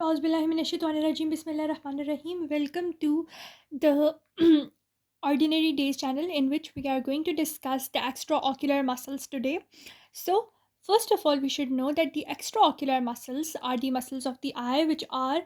Bismillahirrahmanirrahim. Welcome to the Ordinary Days channel, in which we are going to discuss the extraocular muscles today. So, first of all, we should know that the extraocular muscles are the muscles of the eye which are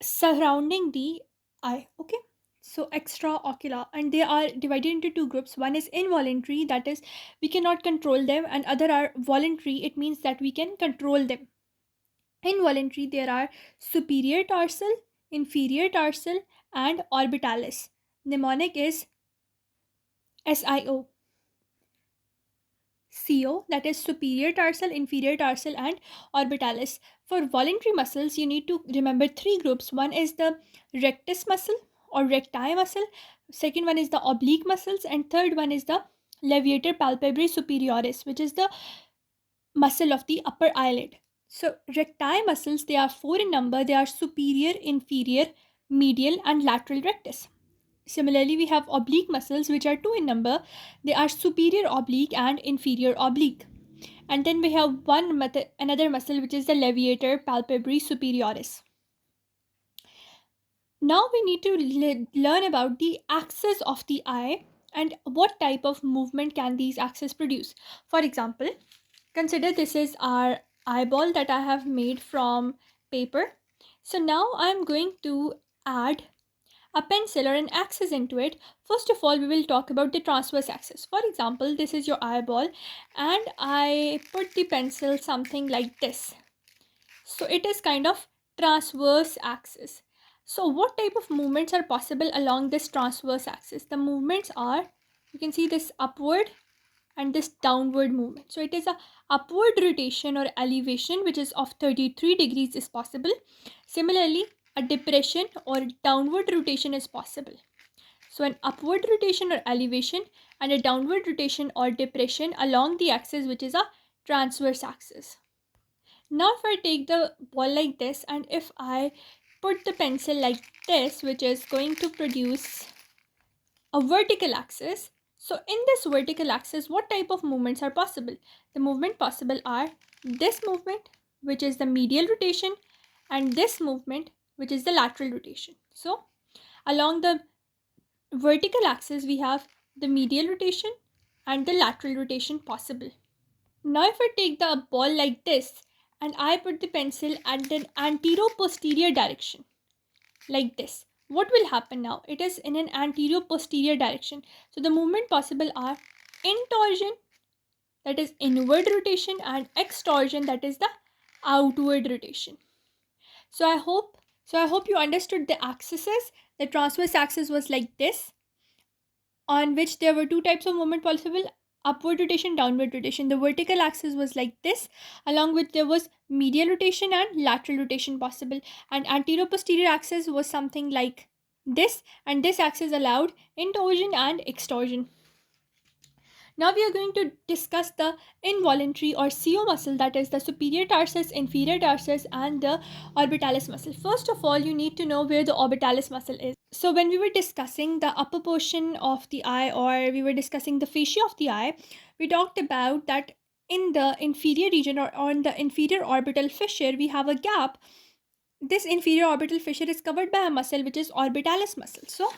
surrounding the eye. Okay. So, extraocular, and they are divided into two groups. One is involuntary, that is, we cannot control them, and other are voluntary, it means that we can control them. Involuntary, there are superior tarsal, inferior tarsal, and orbitalis. Mnemonic is SIO. CO, that is superior tarsal, inferior tarsal, and orbitalis. For voluntary muscles, you need to remember three groups. One is the rectus muscle or recti muscle, second one is the oblique muscles, and third one is the leveator palpabrea superioris, which is the muscle of the upper eyelid. So recti muscles, they are four in number. They are superior, inferior, medial, and lateral rectus. Similarly, we have oblique muscles, which are two in number. They are superior oblique and inferior oblique. And then we have another muscle, which is the leveator palpabrea superioris. Now we need to learn about the axis of the eye and what type of movement can these axes produce. For example, consider this is our eyeball that I have made from paper. So now I'm going to add a pencil or an axis into it. First of all, we will talk about the transverse axis. For example, this is your eyeball and I put the pencil something like this. So it is kind of transverse axis. So what type of movements are possible along this transverse axis? The movements are, you can see this upward and this downward movement. So it is a upward rotation or elevation which is of 33 degrees is possible. Similarly, a depression or downward rotation is possible. So an upward rotation or elevation and a downward rotation or depression along the axis, which is a transverse axis. Now if I take the ball like this and if I put the pencil like this, which is going to produce a vertical axis. So in this vertical axis, what type of movements are possible? The movement possible are this movement, which is the medial rotation, and this movement, which is the lateral rotation. So along the vertical axis, we have the medial rotation and the lateral rotation possible. Now if I take the ball like this and I put the pencil at an anteroposterior direction, like this, what will happen now? It is in an anterior posterior direction. So the movement possible are intorsion, that is inward rotation, and extorsion, that is the outward rotation. So I hope you understood the axes. The transverse axis was like this, on which there were two types of movement possible: upward rotation, downward rotation. The vertical axis was like this, along with there was medial rotation and lateral rotation possible, and anterior posterior axis was something like this, and this axis allowed intorsion and extorsion. Now we are going to discuss the involuntary or CO muscle, that is the superior tarsus, inferior tarsus, and the orbitalis muscle. First of all, you need to know where the orbitalis muscle is. So when we were discussing the upper portion of the eye, or we were discussing the fascia of the eye, we talked about that in the inferior region or on the inferior orbital fissure, we have a gap. This inferior orbital fissure is covered by a muscle which is orbitalis muscle. So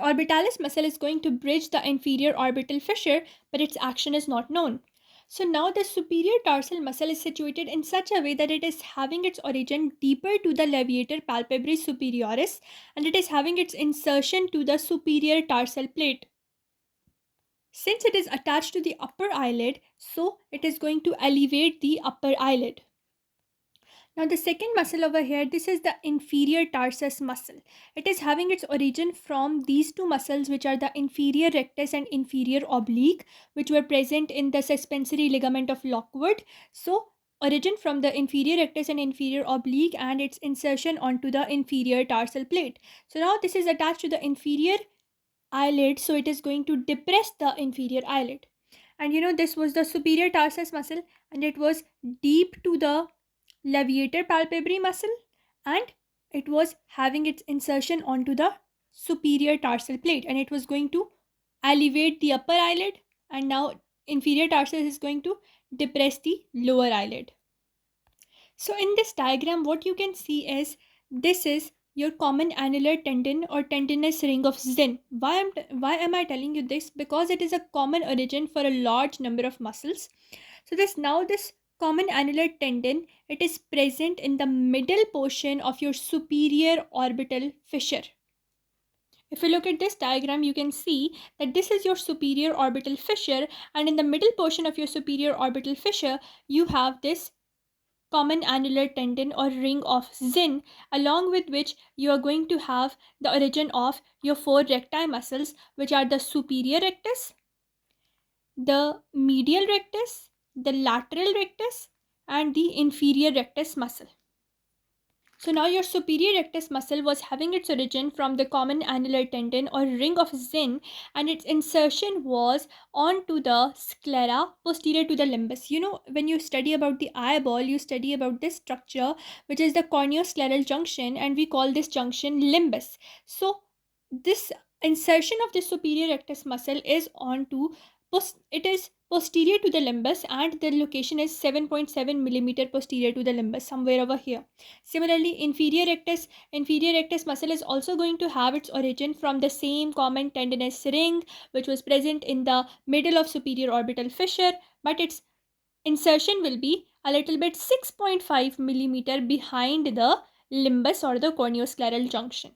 orbitalis muscle is going to bridge the inferior orbital fissure, but its action is not known. So now the superior tarsal muscle is situated in such a way that it is having its origin deeper to the leveator palpabrea superioris, and it is having its insertion to the superior tarsal plate. Since it is attached to the upper eyelid, so it is going to elevate the upper eyelid. Now the second muscle over here, this is the inferior tarsus muscle. It is having its origin from these two muscles, which are the inferior rectus and inferior oblique, which were present in the suspensory ligament of Lockwood. So origin from the inferior rectus and inferior oblique and its insertion onto the inferior tarsal plate. So now this is attached to the inferior eyelid, so it is going to depress the inferior eyelid. And this was the superior tarsus muscle, and it was deep to the leveator palpabrea muscle, and it was having its insertion onto the superior tarsal plate, and it was going to elevate the upper eyelid, and now inferior tarsus is going to depress the lower eyelid. So in this diagram, what you can see is this is your common annular tendon or tendinous ring of Zinn. Why am I telling you this? Because it is a common origin for a large number of muscles. So this common annular tendon, it is present in the middle portion of your superior orbital fissure. If you look at this diagram, you can see that this is your superior orbital fissure, and in the middle portion of your superior orbital fissure, you have this common annular tendon or ring of Zinn, along with which you are going to have the origin of your four recti muscles, which are the superior rectus, the medial rectus, the lateral rectus, and the inferior rectus muscle. So now your superior rectus muscle was having its origin from the common annular tendon or ring of Zinn, and its insertion was onto the sclera posterior to the limbus. You know, when you study about the eyeball, you study about this structure, which is the corneoscleral junction, and we call this junction limbus. So this insertion of the superior rectus muscle is onto it is posterior to the limbus, and the location is 7.7 millimeter posterior to the limbus, somewhere over here. Similarly, inferior rectus muscle is also going to have its origin from the same common tendinous ring, which was present in the middle of superior orbital fissure, but its insertion will be a little bit 6.5 millimeter behind the limbus or the corneoscleral junction.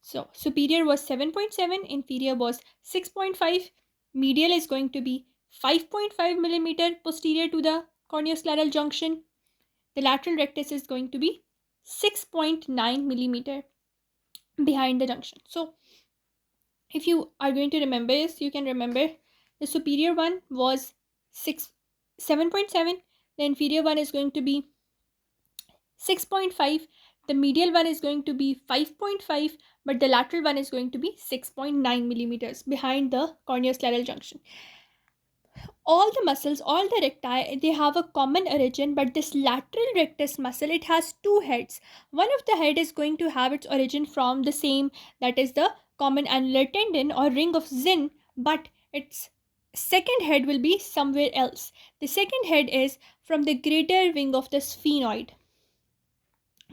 So superior was 7.7, inferior was 6.5, medial is going to be 5.5 millimeter posterior to the corneoscleral junction. The lateral rectus is going to be 6.9 millimeter behind the junction. So if you are going to remember this, you can remember the superior one was 7.7, the inferior one is going to be 6.5, the medial one is going to be 5.5, but the lateral one is going to be 6.9 millimeters behind the corneoscleral junction. All the muscles, all the recti, they have a common origin, but this lateral rectus muscle, it has two heads. One of the head is going to have its origin from the same, that is the common annular tendon or ring of Zinn, but its second head will be somewhere else. The second head is from the greater wing of the sphenoid,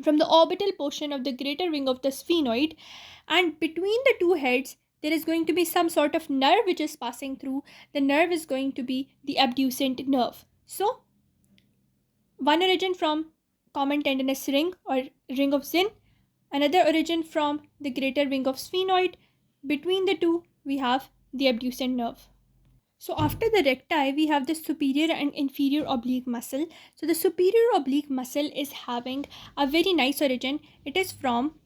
from the orbital portion of the greater wing of the sphenoid, and between the two heads there is going to be some sort of nerve which is passing through. The nerve is going to be the abducent nerve. So one origin from common tendinous ring or ring of Zinn, another origin from the greater wing of sphenoid. Between the two we have the abducent nerve. So after the recti, we have the superior and inferior oblique muscle. So the superior oblique muscle is having a very nice origin. It is from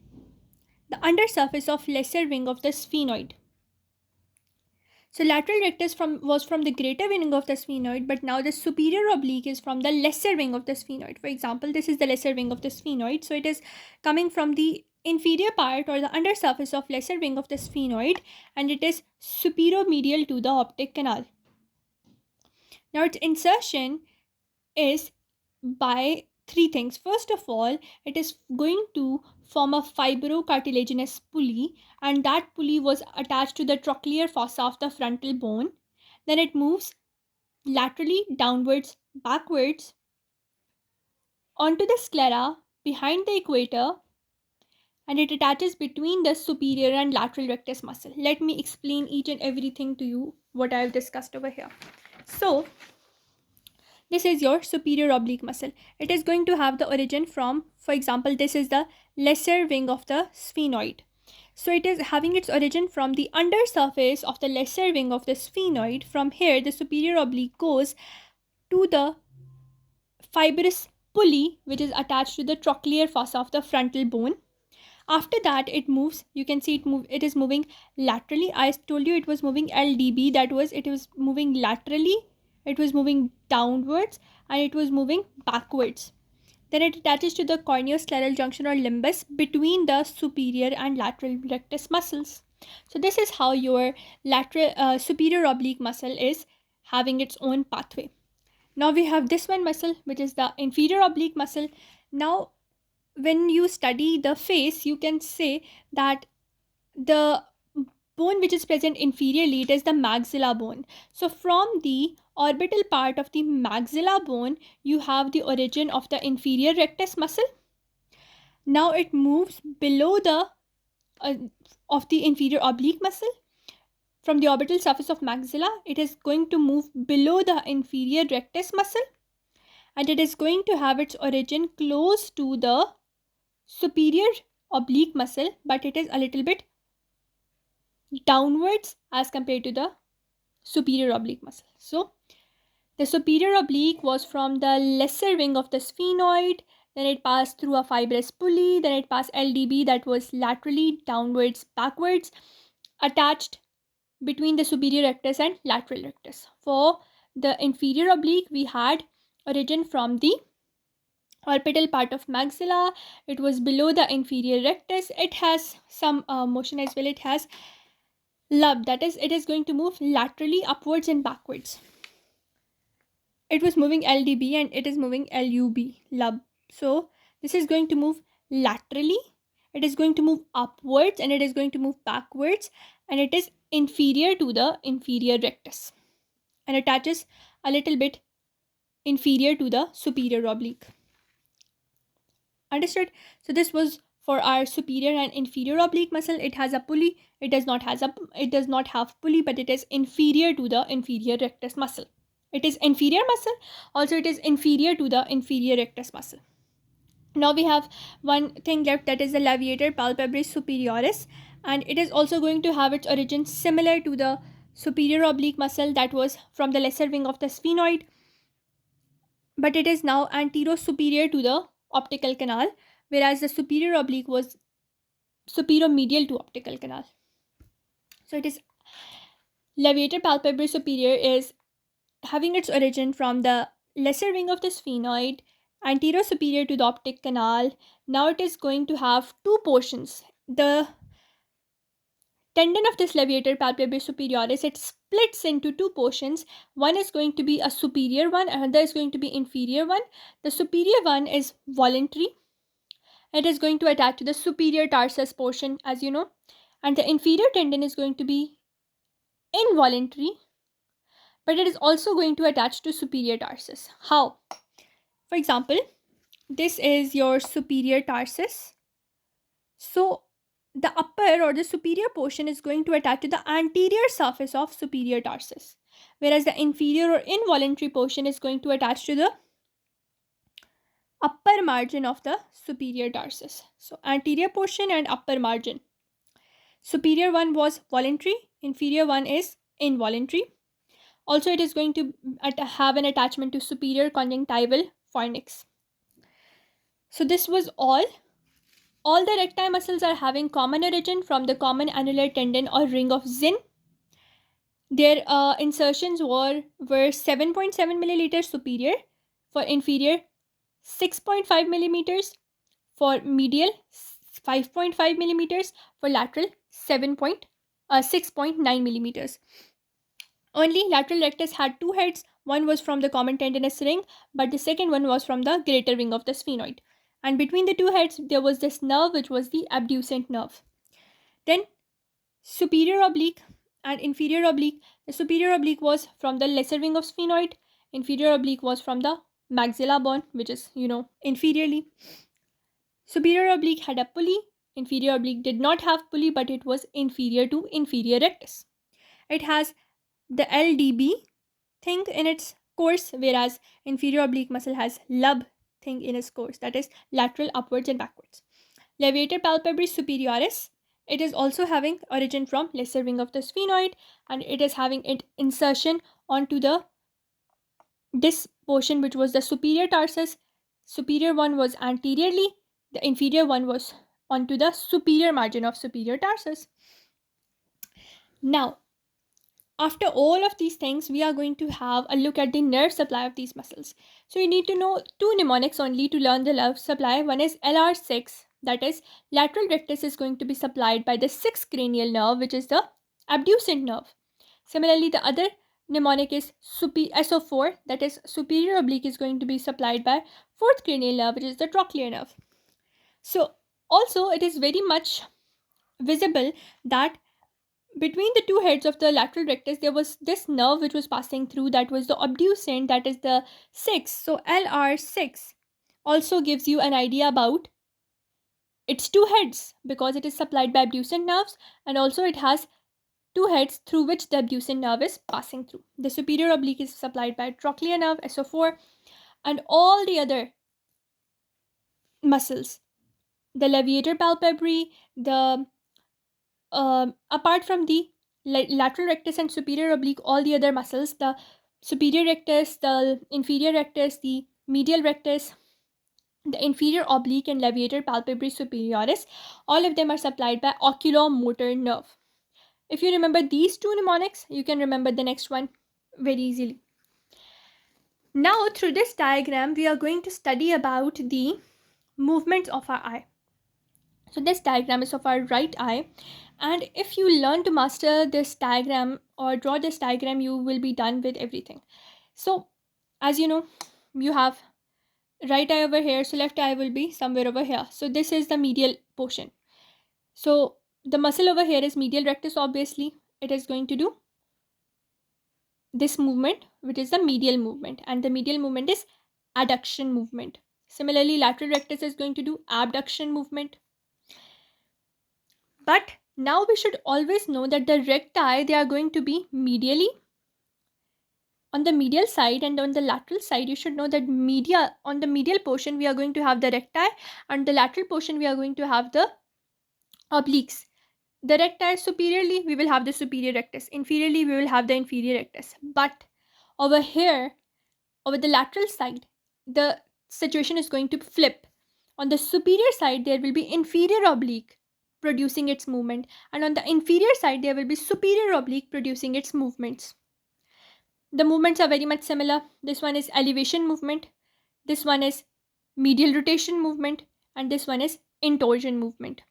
the undersurface of lesser wing of the sphenoid. So lateral rectus was from the greater wing of the sphenoid, but now the superior oblique is from the lesser wing of the sphenoid. For example, this is the lesser wing of the sphenoid. So it is coming from the inferior part or the undersurface of lesser wing of the sphenoid, and it is superior-medial to the optic canal. Now its insertion is by three things. First of all, it is going to form a fibrocartilaginous pulley, and that pulley was attached to the troclear fossa of the frontal bone. Then it moves laterally, downwards, backwards onto the sclera behind the equator, and it attaches between the superior and lateral rectus muscle. Let me explain each and everything to you what I have discussed over here. So this is your superior oblique muscle. It is going to have the origin from, for example, this is the lesser wing of the sphenoid. So it is having its origin from the undersurface of the lesser wing of the sphenoid. From here, the superior oblique goes to the fibrous pulley, which is attached to the troclear fossa of the frontal bone. After that, it moves. You can see it is moving laterally. I told you it was moving LDB. That was, it was moving laterally, it was moving downwards, and it was moving backwards. Then it attaches to the corneoscleral junction or limbus between the superior and lateral rectus muscles. So this is how your superior oblique muscle is having its own pathway. Now we have this one muscle, which is the inferior oblique muscle. Now when you study the face, you can say that the bone which is present inferiorly, it is the maxilla bone. So from the orbital part of the maxilla bone, you have the origin of the inferior rectus muscle. Now it moves below the of the inferior oblique muscle. From the orbital surface of maxilla, it is going to move below the inferior rectus muscle, and it is going to have its origin close to the superior oblique muscle, but it is a little bit downwards as compared to the superior oblique muscle. So the superior oblique was from the lesser wing of the sphenoid, then it passed through a fibrous pulley, then it passed LDB that was laterally downwards backwards attached between the superior rectus and lateral rectus. For the inferior oblique, we had origin from the orbital part of maxilla. It was below the inferior rectus. It has some motion as well. It has lub, that is, it is going to move laterally upwards and backwards. It was moving LDB and it is moving LUB, lub. So this is going to move laterally, it is going to move upwards, and it is going to move backwards, and it is inferior to the inferior rectus and attaches a little bit inferior to the superior oblique. Understood? So this was for our superior and inferior oblique muscle. It has a pulley. It does not have pulley, but it is inferior to the inferior rectus muscle. It is inferior muscle. Also, it is inferior to the inferior rectus muscle. Now we have one thing left, that is the leveator palpabrea superioris, and it is also going to have its origin similar to the superior oblique muscle that was from the lesser wing of the sphenoid, but it is now antero-superior to the optical canal, whereas the superior oblique was superior medial to optical canal. So it is leveator palpabrea superior is having its origin from the lesser wing of the sphenoid, antero-superior to the optic canal. Now it is going to have two portions. The tendon of this leveator palpabrea superioris, it splits into two portions. One is going to be a superior one, another is going to be inferior one. The superior one is voluntary. It is going to attach to the superior tarsus portion, as you know, and the inferior tendon is going to be involuntary, but it is also going to attach to superior tarsus. How? For example, this is your superior tarsus. So the upper or the superior portion is going to attach to the anterior surface of superior tarsus, whereas the inferior or involuntary portion is going to attach to the upper margin of the superior tarsus. So anterior portion and upper margin. Superior one was voluntary, inferior one is involuntary. Also, it is going to have an attachment to superior conjunctival fornix. So this was all. All the recti muscles are having common origin from the common annular tendon or ring of Zinn. Their insertions were 7.7 milliliters superior, for inferior 6.5 millimeters, for medial 5.5 millimeters, for lateral 6.9 millimeters. Only lateral rectus had two heads. One was from the common tendinous ring, but the second one was from the greater wing of the sphenoid. And between the two heads, there was this nerve, which was the abducent nerve. Then superior oblique and inferior oblique. The superior oblique was from the lesser wing of sphenoid. Inferior oblique was from the maxilla bone, which is, inferiorly. Superior oblique had a pulley. Inferior oblique did not have pulley, but it was inferior to inferior rectus. It has the LDB thing in its course, whereas inferior oblique muscle has lub thing in its course, that is lateral, upwards and backwards. Leveator palpabrea superioris, it is also having origin from lesser wing of the sphenoid, and it is having its insertion onto this portion, which was the superior tarsus. Superior one was anteriorly, the inferior one was onto the superior margin of superior tarsus. Now, after all of these things, we are going to have a look at the nerve supply of these muscles. So you need to know two mnemonics only to learn the nerve supply. One is LR6, that is lateral rectus is going to be supplied by the 6th cranial nerve, which is the abducent nerve. Similarly, the other mnemonic is SO4, that is superior oblique is going to be supplied by 4th cranial nerve, which is the troclear nerve. So also it is very much visible that between the two heads of the lateral rectus, there was this nerve which was passing through, that was the abducent, that is the 6. So LR6 also gives you an idea about its two heads, because it is supplied by abducent nerves, and also it has two heads through which the abducent nerve is passing through. The superior oblique is supplied by troclear nerve, SO4, and all the other muscles, the leveator palpabrea, the apart from the lateral rectus and superior oblique, all the other muscles, the superior rectus, the inferior rectus, the medial rectus, the inferior oblique, and leveator palpebris superioris, all of them are supplied by oculomotor nerve. If you remember these two mnemonics, you can remember the next one very easily. Now, through this diagram, we are going to study about the movements of our eye. So this diagram is of our right eye, and if you learn to master this diagram or draw this diagram, you will be done with everything. So as you know, you have right eye over here, so left eye will be somewhere over here. So this is the medial portion. So the muscle over here is medial rectus. Obviously it is going to do this movement, which is the medial movement, and the medial movement is adduction movement. Similarly, lateral rectus is going to do abduction movement. But now we should always know that the recti, they are going to be medially on the medial side, and on the lateral side you should know that on the medial portion we are going to have the recti, and the lateral portion we are going to have the obliques. The recti, superiorly we will have the superior rectus, inferiorly we will have the inferior rectus. But over here, over the lateral side, the situation is going to flip. On the superior side there will be inferior oblique producing its movement, and on the inferior side there will be superior oblique producing its movements. The movements are very much similar. This one is elevation movement, this one is medial rotation movement, and this one is intorsion movement.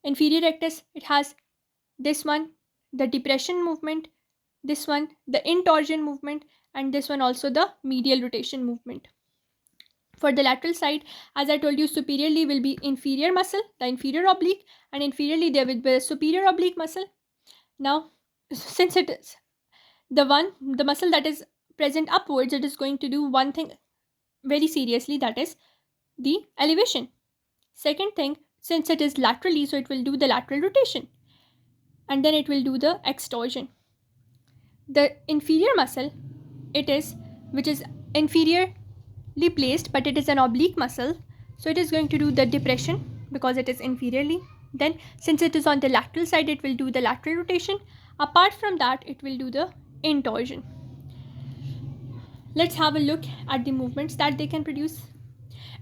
Inferior rectus, it has this one, the depression movement, this one, the intorsion movement, and this one also the medial rotation movement. For the lateral side, as I told you, superiorly will be inferior muscle, the inferior oblique, and inferiorly there will be a superior oblique muscle. Now, since it is the muscle that is present upwards, it is going to do one thing very seriously, that is the elevation. Second thing, since it is laterally, so it will do the lateral rotation, and then it will do the extorsion. The inferior muscle, it is, which is inferiorly placed, but it is an oblique muscle, so it is going to do the depression because it is inferiorly. Then since it is on the lateral side, it will do the lateral rotation. Apart from that, it will do the intorsion. Let's have a look at the movements that they can produce.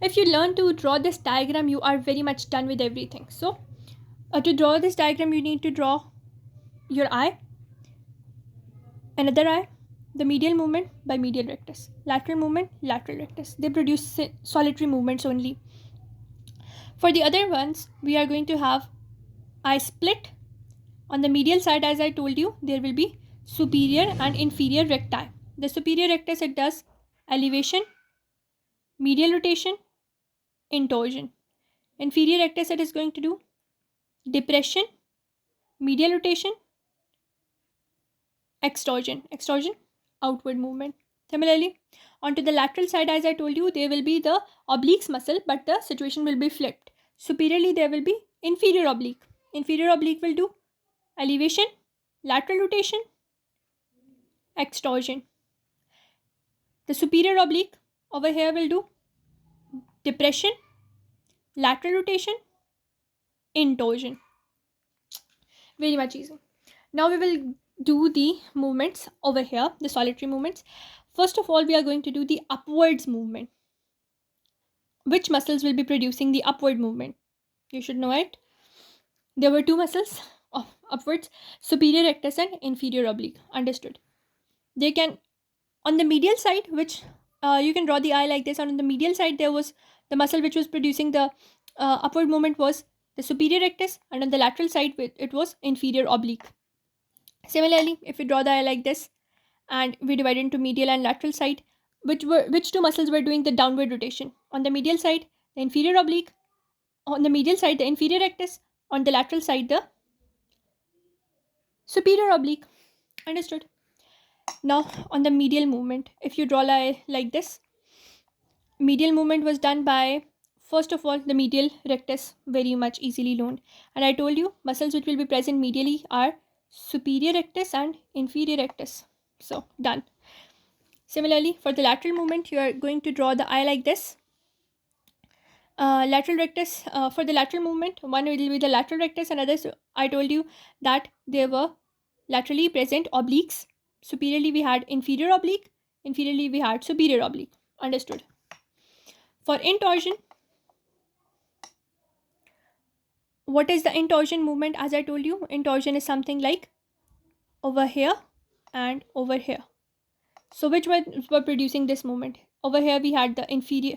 If you learn to draw this diagram, you are very much done with everything. So to draw this diagram, you need to draw your eye, another eye, the medial movement by medial rectus, lateral movement, lateral rectus. They produce solitary movements only. For the other ones, we are going to have eye split. On the medial side, as I told you, there will be superior and inferior recti. The superior rectus, it does elevation, medial rotation, intorsion. Inferior rectus, it is going to do depression, medial rotation, extorsion. Extorsion, outward movement. Similarly, onto the lateral side, as I told you, there will be the obliques muscle, but the situation will be flipped. Superiorly, there will be inferior oblique. Inferior oblique will do elevation, lateral rotation, extorsion. The superior oblique over here will do depression, lateral rotation, intorsion. Very much easy. Now we will do the movements over here, the solitary movements. First of all, we are going to do the upwards movement. Which muscles will be producing the upward movement? You should know it. There were two muscles of upwards, superior rectus and inferior oblique. Understood. They can, on the medial side, which you can draw the eye like this, and on the medial side there was the muscle which was producing the upward movement was the superior rectus, and on the lateral side it was inferior oblique. Similarly, if we draw the eye like this and we divide into medial and lateral side, which two muscles were doing the downward rotation? On the medial side, the inferior oblique, on the medial side the inferior rectus, on the lateral side the Superior oblique. Understood. Now on the medial movement, if you draw like this, medial movement was done by, first of all, the medial rectus, very much easily known. And I told you muscles which will be present medially are superior rectus and inferior rectus. So done. Similarly, for the lateral movement, you are going to draw the eye like this. Lateral rectus, for the lateral movement, one will be the lateral rectus, and others, I told you that they were laterally present obliques. Superiorly we had inferior oblique, inferiorly we had superior oblique. Understood. For intorsion, what is the intorsion movement? As I told you, intorsion is something like over here and over here. So which ones were producing this movement? Over here we had the inferior,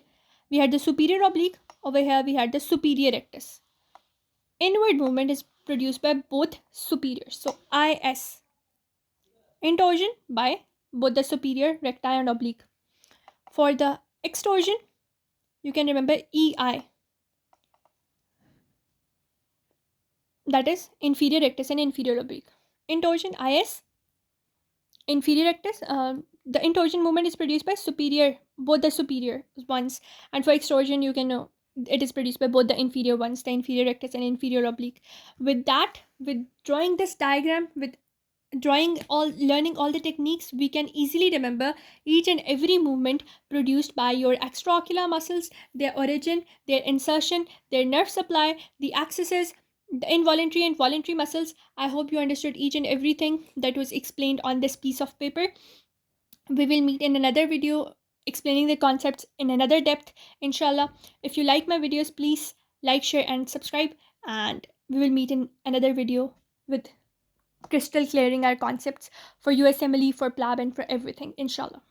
we had the superior oblique. Over here we had the superior rectus. Inward movement is produced by both superiors. So IS. Intorsion by both the superior, recti and oblique. For the extorsion, you can remember EI. That is inferior rectus and inferior oblique. Intorsion IS, inferior rectus. The intorsion movement is produced by superior, both the superior ones. And for extorsion, you can know it is produced by both the inferior ones, the inferior rectus and inferior oblique. With that, with drawing this diagram, with learning all the techniques, we can easily remember each and every movement produced by your extraocular muscles, their origin, their insertion, their nerve supply, the axes, the involuntary and voluntary muscles. I hope you understood each and everything that was explained on this piece of paper. We will meet in another video explaining the concepts in another depth, inshallah. If you like my videos, please like, share and subscribe, and we will meet in another video with crystal clearing our concepts for USMLE, for PLAB and for everything, inshallah.